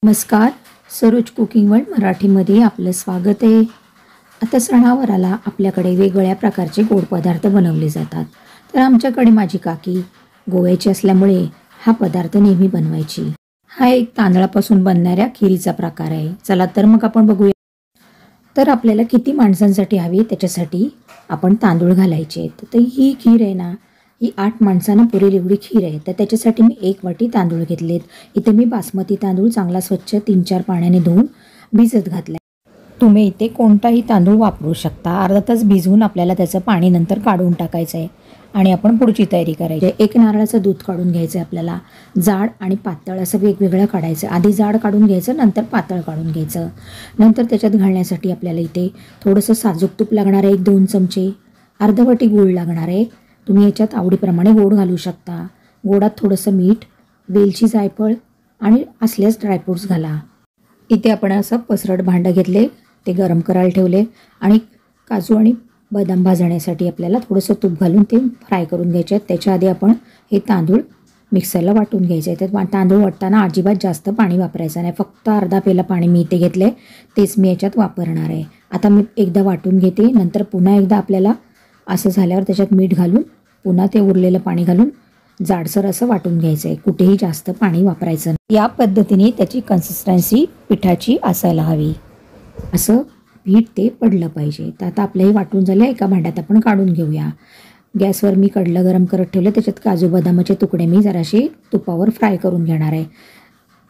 नमस्कार. Saroj cooking world मराठीमध्ये आपलं स्वागत आहे. आता सणावाराला आपल्याकडे वेगवेगळ्या प्रकारचे गोड पदार्थ बनवले जातात. तर आमच्याकडे माझी काकी गोव्याची असल्यामुळे हा पदार्थ नेहमी बनवायची. हा एक तांदळापासून बनणाऱ्या खिरीचा प्रकार आहे. चला तर मग आपण बघूया. तर आपल्याला किती माणसांसाठी हवी त्याच्यासाठी आपण तांदूळ घालायचे. तर ही खीर आहे ना, ही 8 माणसांना पुरेल एवढी खीर आहे. तर त्याच्यासाठी मी 1 वाटी तांदूळ घेतलेत. इथे मी बासमती तांदूळ चांगला स्वच्छ 3-4 पाण्याने धुवून भिजत घातला. तुम्ही इथे कोणताही तांदूळ वापरू शकता. अर्धा तास भिजवून आपल्याला त्याचं पाणी नंतर काढून टाकायचं आहे आणि आपण पुढची तयारी करायची. 1 नारळाचं दूध काढून घ्यायचं आहे आपल्याला. जाड आणि पातळ असं वेगवेगळं काढायचं. आधी जाड काढून घ्यायचं, नंतर पातळ काढून घ्यायचं. नंतर त्याच्यात घालण्यासाठी आपल्याला इथे थोडंसं साजूक तूप लागणार आहे, 1-2 चमचे. अर्धा वाटी गूळ लागणार आहे. तुम्ही याच्यात आवडीप्रमाणे गोड घालू शकता. गोडात थोडंसं मीठ, वेलची, जायफळ आणि असल्यास ड्रायफ्रूट्स घाला. इथे आपण असं पसरट भांडं घेतले, ते गरम करायला ठेवले आणि काजू आणि बदाम भाजण्यासाठी आपल्याला थोडंसं तूप घालून ते फ्राय करून घ्यायचे आहेत. त्याच्या आधी आपण हे तांदूळ मिक्सरला वाटून घ्यायचे आहेत. त्यात तांदूळ वाटताना अजिबात जास्त पाणी वापरायचं नाही. फक्त अर्धा पेला पाणी मी इथे घेतलं आहे, तेच मी याच्यात वापरणार आहे. आता मी एकदा वाटून घेते, नंतर पुन्हा एकदा आपल्याला असं झाल्यावर त्याच्यात मीठ घालून पुन्हा ते उरलेलं पाणी घालून जाडसर असं वाटून घ्यायचं आहे. कुठेही जास्त पाणी वापरायचं नाही. या पद्धतीने त्याची कन्सिस्टन्सी पिठाची असायला हवी. असं पीठ ते पडलं पाहिजे. तर आता आपलंही वाटून झालं. एका भांड्यात आपण काढून घेऊया. गॅसवर मी कढलं गरम करत ठेवलं. त्याच्यात काजू बदामाचे तुकडे मी जराशे तुपावर फ्राय करून घेणार आहे.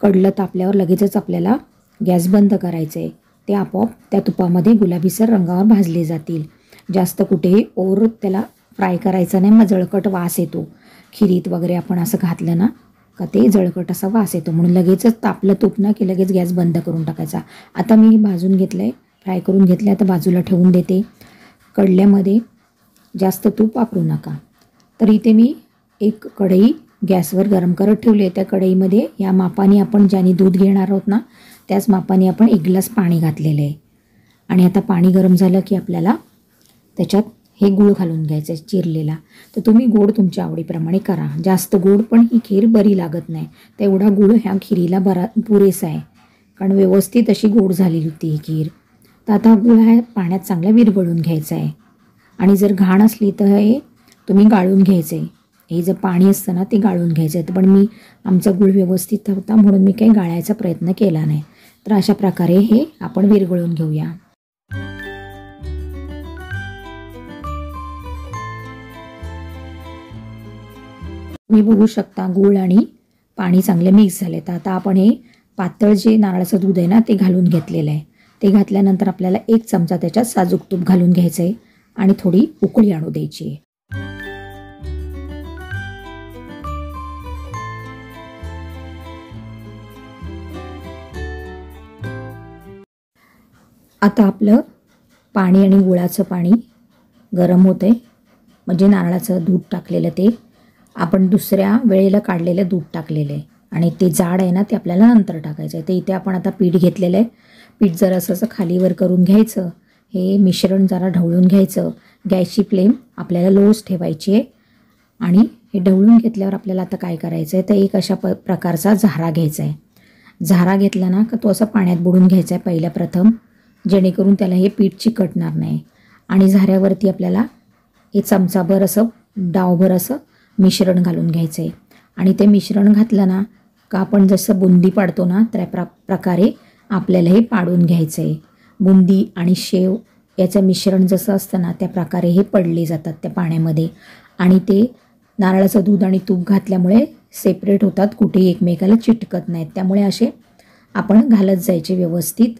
कढलं तापल्यावर लगेचच आपल्याला गॅस बंद करायचं आहे. ते आपोआप त्या तुपामध्ये गुलाबीसर रंगावर भाजले जातील. जास्त कुठेही ओर त्याला फ्राय करायचं नाही, मग जळकट वास येतो. खिरीत वगैरे आपण असं घातलं ना का ते जळकट असा वास येतो. म्हणून लगेचच तापलं तूप ना की लगेच गॅस बंद करून टाकायचा. आता मी भाजून घेतलं आहे, फ्राय करून घेतलं. आता बाजूला ठेवून देते. कढल्यामध्ये जास्त तूप वापरू नका. तर इथे मी एक कढई गॅसवर गरम करत ठेवली आहे. त्या कढईमध्ये या मापाने आपण ज्याने दूध घेणार आहोत ना, त्याच मापाने आपण 1 ग्लास पाणी घातलेलं आहे. आणि आता पाणी गरम झालं की आपल्याला त्याच्यात हे गूळ घालून घ्यायचं आहे चिरलेला. तर तुम्ही गोड तुमच्या आवडीप्रमाणे करा. जास्त गोड पण ही खीर बरी लागत नाही. तेवढा गूळ ह्या खिरीला पुरेसा आहे, कारण व्यवस्थित अशी गोड झालेली होती ही खीर. तर आता गूळ हा पाण्यात चांगला विरघळून घ्यायचा आहे. आणि जर घाण असली तर हे तुम्ही गाळून घ्यायचं आहे. हे जर पाणी असतं ना ते गाळून घ्यायचं आहे. पण मी आमचा गूळ व्यवस्थित होता म्हणून मी काही गाळायचा प्रयत्न केला नाही. तर अशा प्रकारे हे आपण विरघळून घेऊया. तुम्ही बघू शकता गूळ आणि पाणी चांगले मिक्स झाले. तर आता आपण हे पातळ जे नारळाचं दूध आहे ना ते घालून घेतलेलं आहे. ते घातल्यानंतर आपल्याला 1 चमचा त्याच्यात साजूक तूप घालून घ्यायचं आहे आणि थोडी उकळी आणू द्यायची आहे. आता आपलं पाणी आणि गुळाचं पाणी गरम होतं आहे. म्हणजे नारळाचं दूध टाकलेलं ते आपण दुसऱ्या वेळेला काढलेलं दूध टाकलेलं आहे आणि ते जाड आहे ना ते आपल्याला नंतर टाकायचं आहे. ते इथे आपण आता पीठ घेतलेलं आहे. पीठ जरा असं खालीवर करून घ्यायचं. हे मिश्रण जरा ढवळून घ्यायचं. गॅसची फ्लेम आपल्याला लोच ठेवायची आहे. आणि हे ढवळून घेतल्यावर आपल्याला आता काय करायचं आहे, तर एक अशा प्रकारचा झारा घ्यायचा आहे. झारा घेतला ना का तो असा पाण्यात बुडून घ्यायचा आहे पहिल्या प्रथम, जेणेकरून त्याला हे पीठ चिकटणार नाही. आणि झाऱ्यावरती आपल्याला हे चमचाभर असं डावभर असं मिश्रण घालून घ्यायचं आहे. आणि ते मिश्रण घातलं ना का आपण जसं बुंदी पाडतो ना त्या प्रकारे आपल्याला हे पाडून घ्यायचं आहे. बुंदी आणि शेव याचं मिश्रण जसं असतं ना त्या प्रकारे हे पडले जातात त्या पाण्यामध्ये. आणि ते नारळाचं दूध आणि तूप घातल्यामुळे सेपरेट होतात, कुठेही एकमेकाला चिटकत नाहीत. त्यामुळे असे आपण घालत जायचे व्यवस्थित.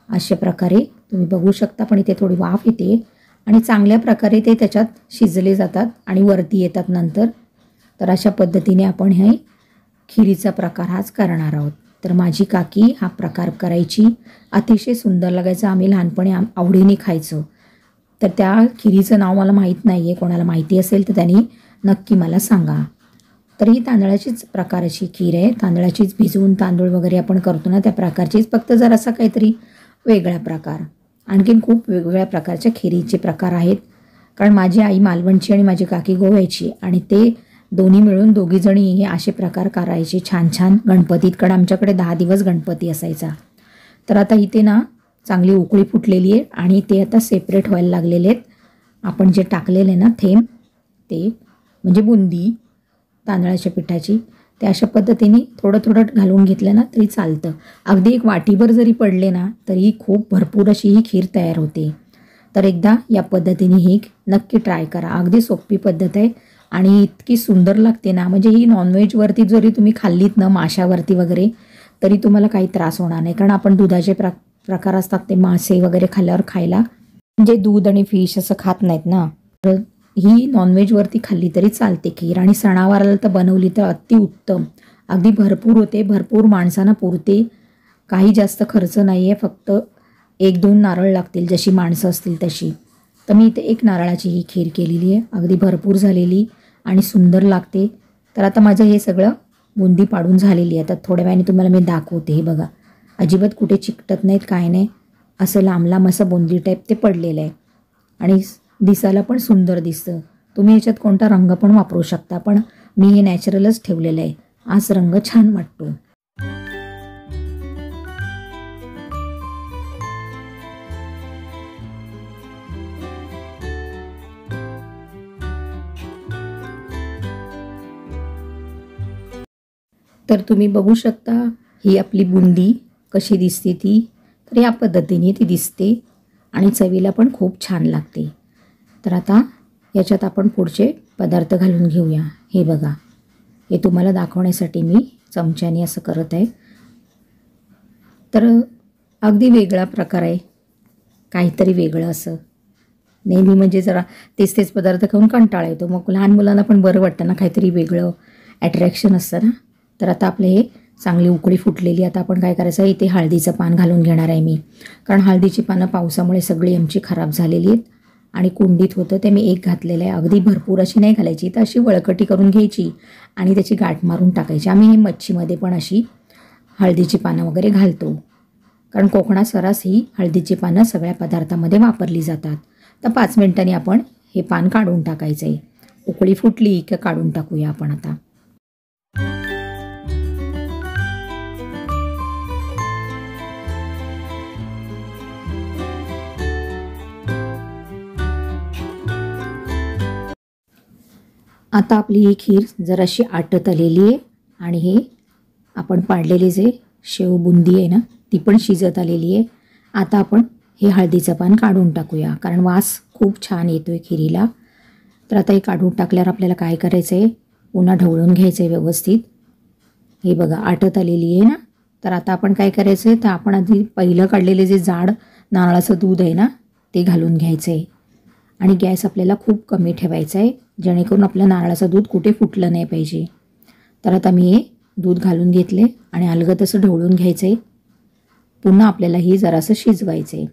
अशा प्रकारे तुम्ही बघू शकता. पण इथे थोडी वाफ येते आणि चांगल्या प्रकारे ते त्याच्यात शिजले जातात आणि वरती येतात नंतर. तर अशा पद्धतीने आपण हे खिरीचा प्रकार हाच करणार आहोत. तर माझी काकी हा प्रकार करायची, अतिशय सुंदर लागायचा. आम्ही लहानपणी आवडीने खायचो. तर त्या खिरीचं नाव मला माहीत नाही आहे. कोणाला माहिती असेल तर त्यांनी नक्की मला सांगा. तर ही तांदळाचीच प्रकारची खीर आहे. तांदळाचीच भिजवून तांदूळ वगैरे आपण करतो ना त्या प्रकारचीच, फक्त जरासा काहीतरी वेगळा प्रकार. आणखीन खूप वेगवेगळ्या प्रकारच्या खिरीचे प्रकार आहेत. कारण माझी आई मालवणची आणि माझी काकी गोव्याची, आणि ते दोन्ही मिळून दोघीजणी हे असे प्रकार करायचे छान छान गणपतीकडे. आमच्याकडे 10 दिवस गणपती असायचा. तर आता इथे ना चांगली उकळी फुटलेली आहे आणि ते आता सेपरेट व्हायला लागलेले आहेत. आपण जे टाकलेले ना थेंब ते म्हणजे बुंदी तांदळाच्या पिठाची, ते अशा पद्धतीने थोडं थोडं घालून घेतलं ना तरी चालतं. अगदी एक वाटीभर जरी पडले ना तरी खूप भरपूर अशी ही खीर तयार होते. तर एकदा या पद्धतीने ही नक्की ट्राय करा. अगदी सोपी पद्धत आहे आणि इतकी सुंदर लागते ना, म्हणजे ही नॉनव्हेजवरती जरी तुम्ही खाल्लीत ना माशावरती वगैरे तरी तुम्हाला काही त्रास होणार नाही. कारण आपण दुधाचे प्रकार असतात ते मासे वगैरे खाल्ल्यावर खायला, म्हणजे दूध आणि फिश असं खात नाहीत ना, तर ही नॉनव्हेजवरती खाल्ली तरी चालते खीर. आणि सणावाराला तर बनवली तर अतिउत्तम. अगदी भरपूर होते, भरपूर माणसांना पुरते. काही जास्त खर्च नाही आहे, फक्त 1-2 नारळ लागतील जशी माणसं असतील तशी. तर मी इथे 1 नारळाची ही खीर केलेली आहे. अगदी भरपूर झालेली आणि सुंदर लागते. तर आता माझं हे सगळं बुंदी पाडून झालेली आहे. आता थोड्या वेळाने तुम्हाला मी दाखवते. हे बघा, अजिबात कुठे चिकटत नाहीत, काय नाही. असं लांब लांब असं बुंदी टाईप ते पडलेलं आहे आणि दिसायला पण सुंदर दिसतं. तुम्ही याच्यात कोणता रंग पण वापरू शकता, पण मी हे नॅचरलच ठेवलेलं आहे. आज रंग छान वाटतो. तर तुम्ही बघू शकता ही आपली बुंदी कशी दिसते ती. तर या पद्धतीने ती दिसते आणि चवीला पण खूप छान लागते. तर आता याच्यात आपण पुढचे पदार्थ घालून घेऊया. हे बघा, हे तुम्हाला दाखवण्यासाठी मी चमच्याने असं करत आहे. तर अगदी वेगळा प्रकार आहे, काहीतरी वेगळं असं. नेहमी म्हणजे जरा तेच पदार्थ खाऊन कंटाळा येतो. मग लहान मुलांना पण बरं वाटतं ना, काहीतरी वेगळं ॲट्रॅक्शन असतं ना. तर आता आपले हे चांगली उकळी फुटलेली. आता आपण काय करायचं आहे, इथे हळदीचं पान घालून घेणार आहे मी. कारण हळदीची पानं पावसामुळे सगळी आमची खराब झालेली आहेत आणि कुंडीत होतं ते मी 1 घातलेलं आहे. अगदी भरपूर अशी नाही घालायची, तर अशी वळकटी करून घ्यायची आणि त्याची गाठ मारून टाकायची. आम्ही ही मच्छीमध्ये पण अशी हळदीची पानं वगैरे घालतो, कारण कोकणात सरास ही हळदीची पानं सगळ्या पदार्थामध्ये वापरली जातात. तर 5 मिनिटांनी आपण हे पान काढून टाकायचं आहे. उकळी फुटली की काढून टाकूया आपण आता. आता आपली ही खीर जराशी आटत आलेली आहे आणि हे आपण पाडलेले जे शेव बुंदी आहे ना ती पण शिजत आलेली आहे. आता आपण हे हळदीचं पान काढून टाकूया, कारण वास खूप छान येतो आहे खिरीला. तर आता हे काढून टाकल्यावर आपल्याला काय करायचं आहे, पुन्हा ढवळून घ्यायचं आहे व्यवस्थित. हे बघा आटत आलेली आहे ना. तर आता आपण काय करायचं आहे, तर आपण आधी पहिलं काढलेले जे जाड नारळाचं दूध आहे ना ते घालून घ्यायचं आहे आणि गॅस आपल्याला खूप कमी ठेवायचा आहे, जेणेकरून आपलं नारळाचं दूध कुठे फुटलं नाही पाहिजे. तर आता मी हे दूध घालून घेतले आणि अलगद असं ढवळून घ्यायचं आहे. पुन्हा आपल्याला ही जरासं शिजवायचं आहे.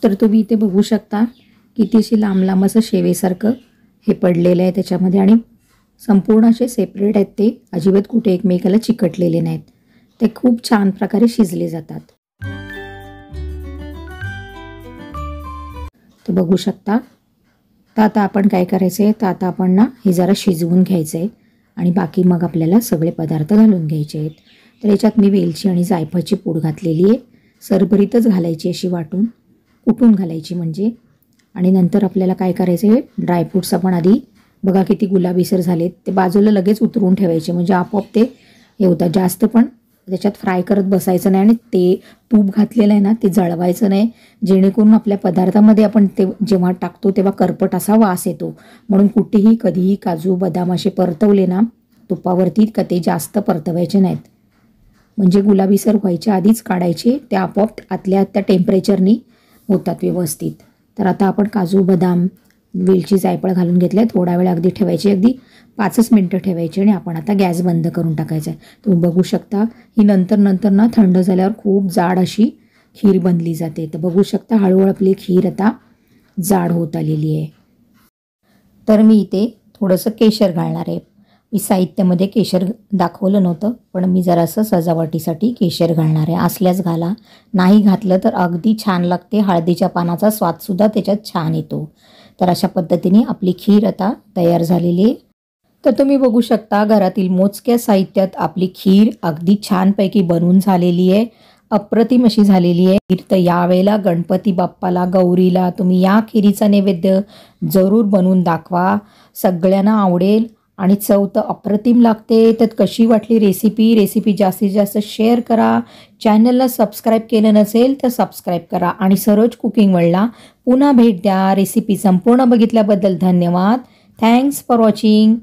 तर तुम्ही इथे बघू शकता किती अशी लांब लांब असं शेवेसारखं हे पडलेलं आहे त्याच्यामध्ये आणि संपूर्ण असे सेपरेट आहेत, ते अजिबात कुठे एकमेकाला चिकटलेले नाहीत. ते खूप छान प्रकारे शिजले जातात. तर बघू शकता. तर आता आपण काय करायचं आहे, तर आता आपण ना हे जरा शिजवून घ्यायचं आहे आणि बाकी मग आपल्याला सगळे पदार्थ घालून घ्यायचे आहेत. तर याच्यात मी वेलची आणि जायफळची पूड घातलेली आहे. सरभरीतच घालायची, अशी वाटून कुटून घालायची म्हणजे. आणि नंतर आपल्याला काय करायचं आहे, ड्रायफ्रूट्स आपण आधी बघा किती गुलाबीसर झालेत, ते बाजूला लगेच उतरून ठेवायचे, म्हणजे आपोआप ते हे होतं. जास्त पण त्याच्यात फ्राय करत बसायचं नाही आणि ते तूप घातलेलं आहे ना ते जळवायचं नाही, जेणेकरून आपल्या पदार्थामध्ये आपण ते जेव्हा टाकतो तेव्हा करपट असा वास येतो. म्हणून कुठेही कधीही काजू बदाम असे परतवले ना तुपावरती का ते जास्त परतवायचे नाहीत, म्हणजे गुलाबीसर व्हायच्या आधीच काढायचे. ते आपोआप आतल्या त्या टेम्परेचरनी होतात व्यवस्थित. तर आता आपण काजू बदाम वेलची जायफळ घालून घेतलं आहे. थोडा वेळ अगदी ठेवायची, अगदी 5 मिनटं ठेवायची आणि आपण आता गॅस बंद करून टाकायचा आहे. तुम्ही बघू शकता ही नंतर ना थंड झाल्यावर खूप जाड अशी खीर बनली जाते. तर बघू शकता हळूहळू आपली खीर आता जाड होत आलेली आहे. तर मी इथे थोडंसं केशर घालणार आहे. मी साहित्यामध्ये केशर दाखवलं नव्हतं, पण मी जरासं सजावटीसाठी केशर घालणार आहे. असल्यास घाला, नाही घातलं तर अगदी छान लागते. हळदीच्या पानाचा स्वादसुद्धा त्याच्यात छान येतो. तर अशा पद्धतीने आपली खीर आता तयार झालेली आहे. तर तुम्ही बघू शकता घरातील मोजक्या साहित्यात आपली खीर अगदी छानपैकी बनवून झालेली आहे. अप्रतिम अशी झालेली आहे खीर. तर यावेळेला गणपती बाप्पाला, गौरीला तुम्ही या खिरीचा नैवेद्य जरूर बनवून दाखवा. सगळ्यांना आवडेल आणि चव तर अप्रतिम लागते. तर कशी वाटली रेसिपी जास्तीत जास्त शेअर करा. चॅनलला सबस्क्राईब केलं नसेल तर सबस्क्राईब करा आणि सरोज कुकिंग वर्ल्डला पुन्हा भेट द्या. रेसिपी संपूर्ण बघितल्याबद्दल धन्यवाद. Thanks for watching.